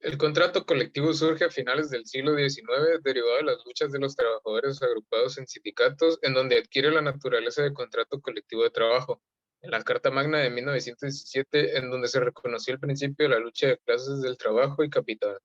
El contrato colectivo surge a finales del siglo XIX, derivado de las luchas de los trabajadores agrupados en sindicatos, en donde adquiere la naturaleza de contrato colectivo de trabajo. En la Carta Magna de 1917, en donde se reconoció el principio de la lucha de clases del trabajo y capital.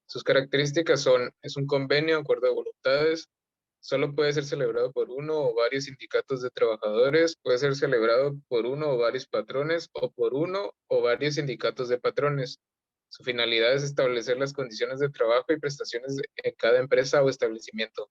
Sus características son: es un convenio, acuerdo de voluntades, solo puede ser celebrado por uno o varios sindicatos de trabajadores, puede ser celebrado por uno o varios patrones o por uno o varios sindicatos de patrones. Su finalidad es establecer las condiciones de trabajo y prestaciones en cada empresa o establecimiento.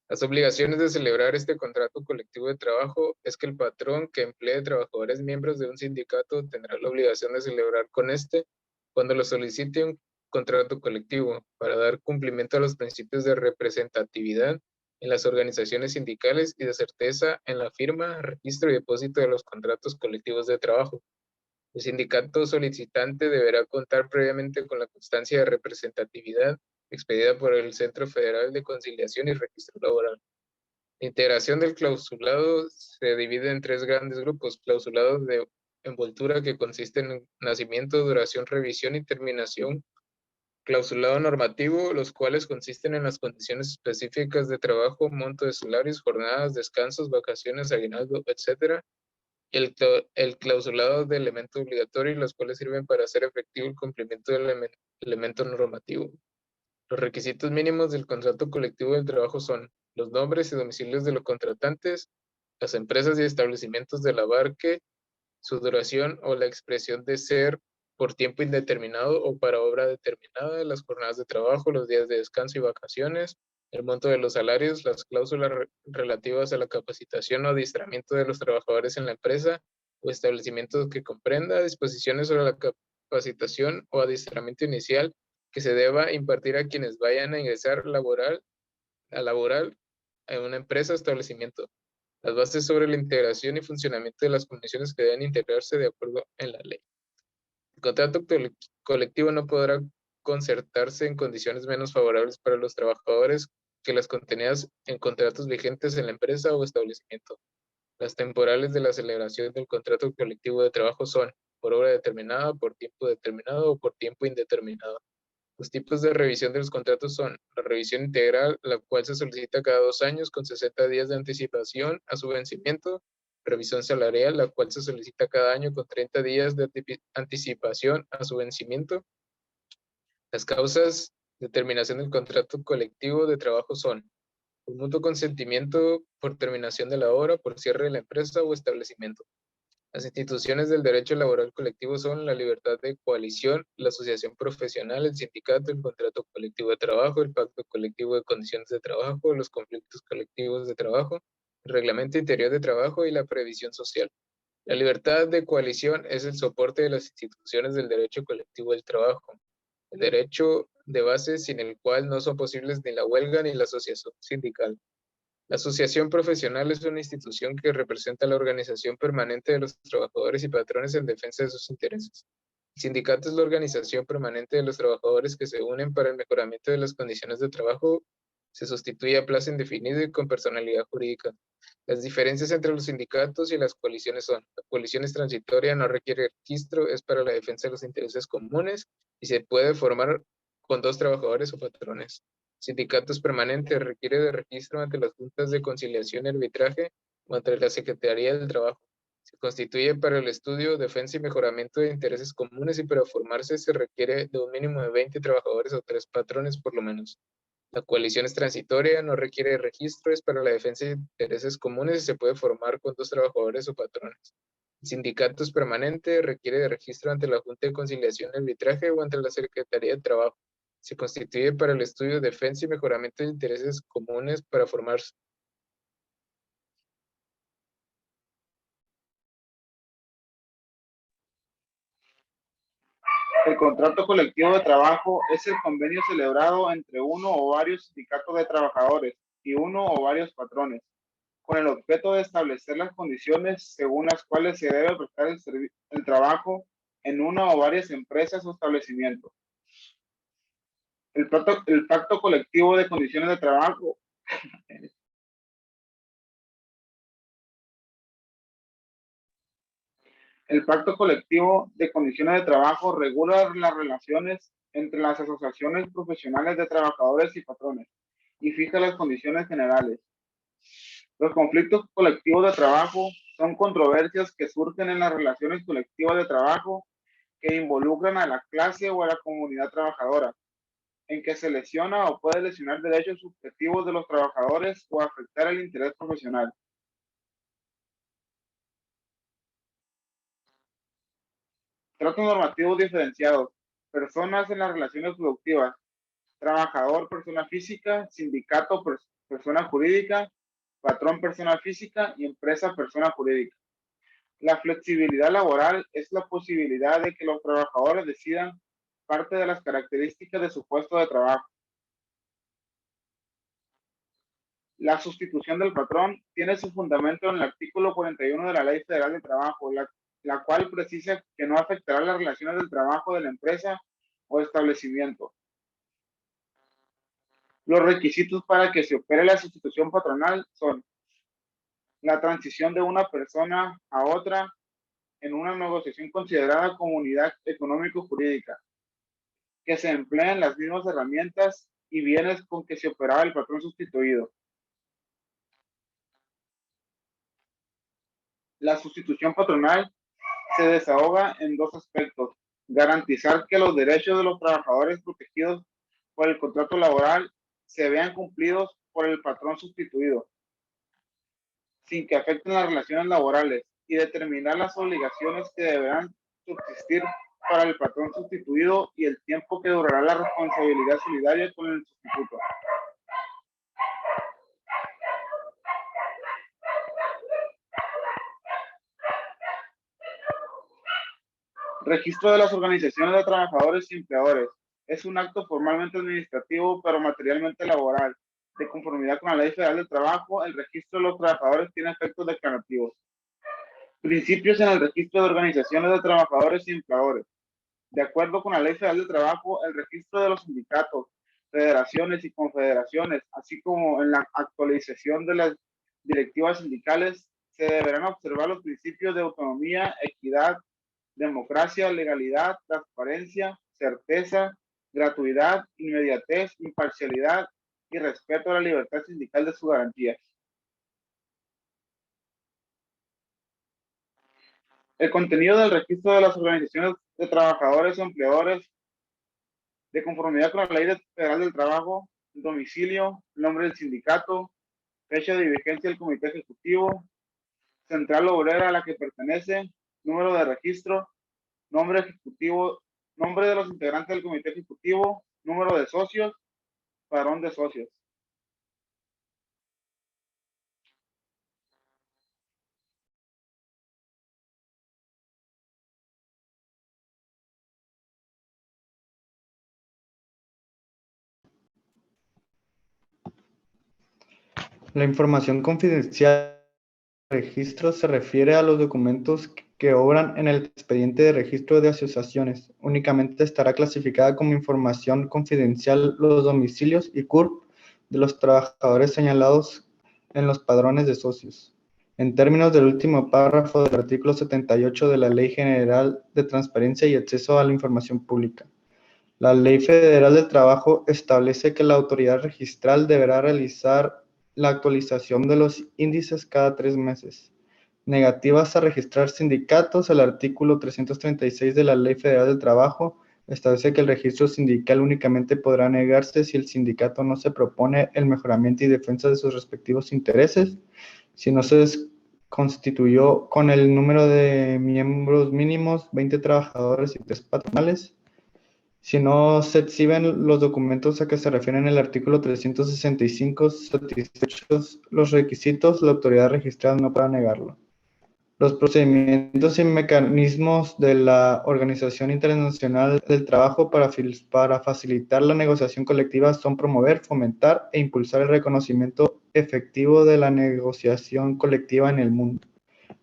Las obligaciones de celebrar este contrato colectivo de trabajo es que el patrón que emplee trabajadores miembros de un sindicato tendrá la obligación de celebrar con este cuando lo solicite un contrato colectivo para dar cumplimiento a los principios de representatividad en las organizaciones sindicales y de certeza en la firma, registro y depósito de los contratos colectivos de trabajo. El sindicato solicitante deberá contar previamente con la constancia de representatividad expedida por el Centro Federal de Conciliación y Registro Laboral. La integración del clausulado se divide en tres grandes grupos: clausulados de envoltura, que consiste en nacimiento, duración, revisión y terminación; clausulado normativo, los cuales consisten en las condiciones específicas de trabajo, monto de salarios, jornadas, descansos, vacaciones, aguinaldo, etc.; y el clausulado de elemento obligatorio, los cuales sirven para hacer efectivo el cumplimiento del elemento normativo. Los requisitos mínimos del contrato colectivo del trabajo son: los nombres y domicilios de los contratantes, las empresas y establecimientos del abarque, su duración o la expresión de ser por tiempo indeterminado o para obra determinada, las jornadas de trabajo, los días de descanso y vacaciones, el monto de los salarios, las cláusulas relativas a la capacitación o adiestramiento de los trabajadores en la empresa o establecimiento que comprenda, disposiciones sobre la capacitación o adiestramiento inicial que se deba impartir a quienes vayan a ingresar laboral en una empresa o establecimiento, las bases sobre la integración y funcionamiento de las condiciones que deben integrarse de acuerdo en la ley. El contrato colectivo no podrá concertarse en condiciones menos favorables para los trabajadores que las contenidas en contratos vigentes en la empresa o establecimiento. Las temporales de la celebración del contrato colectivo de trabajo son: por obra determinada, por tiempo determinado o por tiempo indeterminado. Los tipos de revisión de los contratos son: la revisión integral, la cual se solicita cada 2 años con 60 días de anticipación a su vencimiento; revisión salarial, la cual se solicita cada año con 30 días de anticipación a su vencimiento. Las causas de terminación del contrato colectivo de trabajo son: por mutuo consentimiento, por terminación de la obra, por cierre de la empresa o establecimiento. Las instituciones del derecho laboral colectivo son la libertad de coalición, la asociación profesional, el sindicato, el contrato colectivo de trabajo, el pacto colectivo de condiciones de trabajo, los conflictos colectivos de trabajo, el reglamento interior de trabajo y la previsión social. La libertad de coalición es el soporte de las instituciones del derecho colectivo del trabajo, el derecho de base sin el cual no son posibles ni la huelga ni la asociación sindical. La asociación profesional es una institución que representa la organización permanente de los trabajadores y patrones en defensa de sus intereses. El sindicato es la organización permanente de los trabajadores que se unen para el mejoramiento de las condiciones de trabajo. Se sustituye a plazo indefinido y con personalidad jurídica. Las diferencias entre los sindicatos y las coaliciones son: la coalición es transitoria, no requiere registro, es para la defensa de los intereses comunes y se puede formar con 2 trabajadores o patrones. Sindicato es permanente, requiere de registro ante las juntas de conciliación y arbitraje o ante la Secretaría del Trabajo. Se constituye para el estudio, defensa y mejoramiento de intereses comunes, y para formarse se requiere de un mínimo de 20 trabajadores o 3 patrones por lo menos. La coalición es transitoria, no requiere registro, es para la defensa de intereses comunes y se puede formar con 2 trabajadores o patrones. El sindicato es permanente, requiere de registro ante la Junta de Conciliación y Arbitraje o ante la Secretaría de Trabajo. Se constituye para el estudio, defensa y mejoramiento de intereses comunes para formarse. El contrato colectivo de trabajo es el convenio celebrado entre uno o varios sindicatos de trabajadores y uno o varios patrones, con el objeto de establecer las condiciones según las cuales se debe prestar el trabajo en una o varias empresas o establecimientos. El pacto colectivo de condiciones de trabajo El pacto colectivo de condiciones de trabajo regula las relaciones entre las asociaciones profesionales de trabajadores y patrones y fija las condiciones generales. Los conflictos colectivos de trabajo son controversias que surgen en las relaciones colectivas de trabajo que involucran a la clase o a la comunidad trabajadora, en que se lesiona o puede lesionar derechos subjetivos de los trabajadores o afectar el interés profesional. Tratos normativos diferenciados. Personas en las relaciones productivas. Trabajador, persona física. Sindicato, persona jurídica. Patrón, persona física. Y empresa, persona jurídica. La flexibilidad laboral es la posibilidad de que los trabajadores decidan parte de las características de su puesto de trabajo. La sustitución del patrón tiene su fundamento en el artículo 41 de la Ley Federal de Trabajo, la cual precisa que no afectará las relaciones del trabajo de la empresa o establecimiento. Los requisitos para que se opere la sustitución patronal son la transición de una persona a otra en una negociación considerada como unidad económico-jurídica, que se empleen las mismas herramientas y bienes con que se operaba el patrón sustituido. La sustitución patronal se desahoga en dos aspectos: garantizar que los derechos de los trabajadores protegidos por el contrato laboral se vean cumplidos por el patrón sustituido, sin que afecten las relaciones laborales, y determinar las obligaciones que deberán subsistir para el patrón sustituido y el tiempo que durará la responsabilidad solidaria con el sustituto. Registro de las organizaciones de trabajadores y empleadores. Es un acto formalmente administrativo, pero materialmente laboral. De conformidad con la Ley Federal del Trabajo, el registro de los trabajadores tiene efectos declarativos. Principios en el registro de organizaciones de trabajadores y empleadores. De acuerdo con la Ley Federal del Trabajo, el registro de los sindicatos, federaciones y confederaciones, así como en la actualización de las directivas sindicales, se deberán observar los principios de autonomía, equidad, democracia, legalidad, transparencia, certeza, gratuidad, inmediatez, imparcialidad y respeto a la libertad sindical de sus garantías. El contenido del registro de las organizaciones de trabajadores o empleadores, de conformidad con la Ley Federal del Trabajo: domicilio, nombre del sindicato, fecha de vigencia del comité ejecutivo, central obrera a la que pertenece, número de registro, nombre ejecutivo, nombre de los integrantes del comité ejecutivo, número de socios, padrón de socios. La información confidencial de registro se refiere a los documentos que obran en el expediente de registro de asociaciones. Únicamente estará clasificada como información confidencial los domicilios y CURP de los trabajadores señalados en los padrones de socios. En términos del último párrafo del artículo 78 de la Ley General de Transparencia y Acceso a la Información Pública. La Ley Federal del Trabajo establece que la autoridad registral deberá realizar la actualización de los índices cada 3 meses. Negativas a registrar sindicatos. El artículo 336 de la Ley Federal del Trabajo establece que el registro sindical únicamente podrá negarse si el sindicato no se propone el mejoramiento y defensa de sus respectivos intereses, si no se constituyó con el número de miembros mínimos 20 trabajadores y 3 patronales, si no se exhiben los documentos a que se refieren el artículo 365, satisfechos los requisitos, la autoridad registrada no podrá negarlo. Los procedimientos y mecanismos de la Organización Internacional del Trabajo para facilitar la negociación colectiva son promover, fomentar e impulsar el reconocimiento efectivo de la negociación colectiva en el mundo.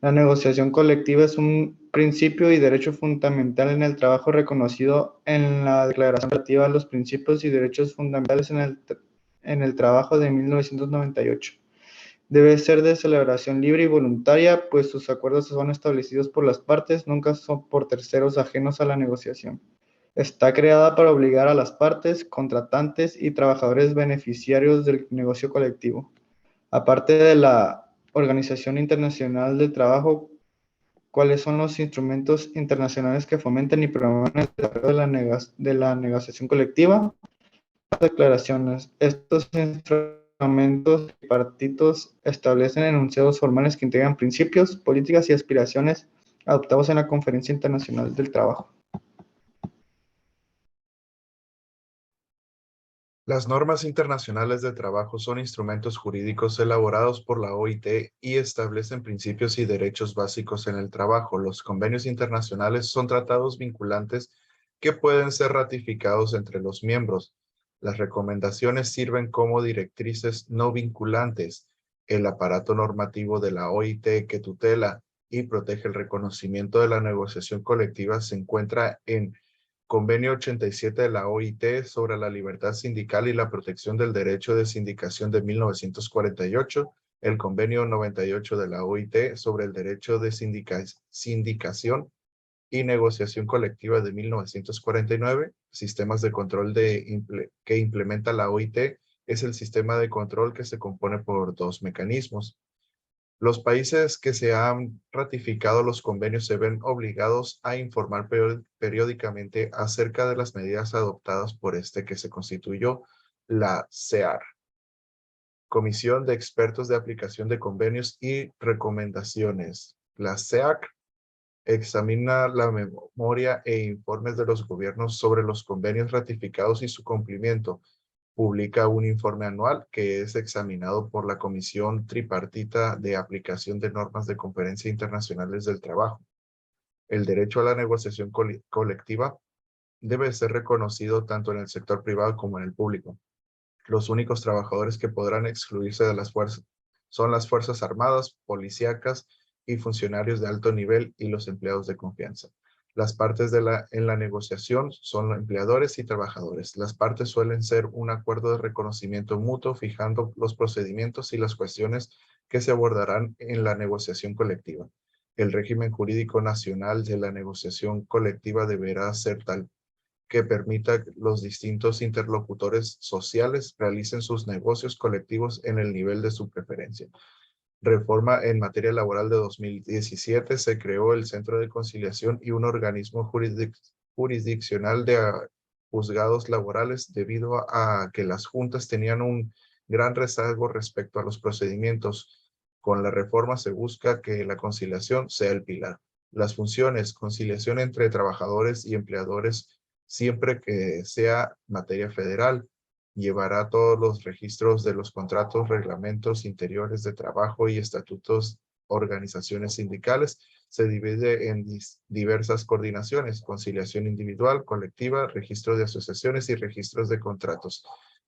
La negociación colectiva es un principio y derecho fundamental en el trabajo reconocido en la Declaración Relativa a los Principios y Derechos Fundamentales en el Trabajo de 1998. Debe ser de celebración libre y voluntaria, pues sus acuerdos son establecidos por las partes, nunca son por terceros ajenos a la negociación. Está creada para obligar a las partes, contratantes y trabajadores beneficiarios del negocio colectivo. Aparte de la Organización Internacional del Trabajo, ¿cuáles son los instrumentos internacionales que fomentan y promueven el desarrollo de la negociación colectiva? Declaraciones. Estos instrumentos tripartitos establecen enunciados formales que integran principios, políticas y aspiraciones adoptados en la Conferencia Internacional del Trabajo. Las normas internacionales de trabajo son instrumentos jurídicos elaborados por la OIT y establecen principios y derechos básicos en el trabajo. Los convenios internacionales son tratados vinculantes que pueden ser ratificados entre los miembros. Las recomendaciones sirven como directrices no vinculantes. El aparato normativo de la OIT que tutela y protege el reconocimiento de la negociación colectiva se encuentra en Convenio 87 de la OIT sobre la libertad sindical y la protección del derecho de sindicación de 1948, el Convenio 98 de la OIT sobre el derecho de sindicación y negociación colectiva de 1949, sistemas de control que implementa la OIT, es el sistema de control que se compone por dos mecanismos. Los países que se han ratificado los convenios se ven obligados a informar periódicamente acerca de las medidas adoptadas por este que se constituyó la CEAR, Comisión de Expertos de Aplicación de Convenios y Recomendaciones. La CEAC examina la memoria e informes de los gobiernos sobre los convenios ratificados y su cumplimiento. Publica un informe anual que es examinado por la Comisión Tripartita de Aplicación de Normas de Conferencia Internacionales del Trabajo. El derecho a la negociación colectiva debe ser reconocido tanto en el sector privado como en el público. Los únicos trabajadores que podrán excluirse de las fuerzas son las Fuerzas Armadas, policíacas y funcionarios de alto nivel y los empleados de confianza. Las partes en la negociación son empleadores y trabajadores. Las partes suelen ser un acuerdo de reconocimiento mutuo, fijando los procedimientos y las cuestiones que se abordarán en la negociación colectiva. El régimen jurídico nacional de la negociación colectiva deberá ser tal que permita que los distintos interlocutores sociales realicen sus negocios colectivos en el nivel de su preferencia. Reforma en materia laboral de 2017, se creó el Centro de Conciliación y un organismo jurisdiccional de juzgados laborales debido a que las juntas tenían un gran rezago respecto a los procedimientos. Con la reforma se busca que la conciliación sea el pilar. Las funciones, conciliación entre trabajadores y empleadores, siempre que sea materia federal, llevará todos los registros de los contratos, reglamentos interiores de trabajo y estatutos organizaciones sindicales. Se divide en diversas coordinaciones: conciliación individual, colectiva, registro de asociaciones y registros de contratos.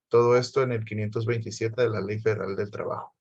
Todo esto en el 527 de la Ley Federal del Trabajo.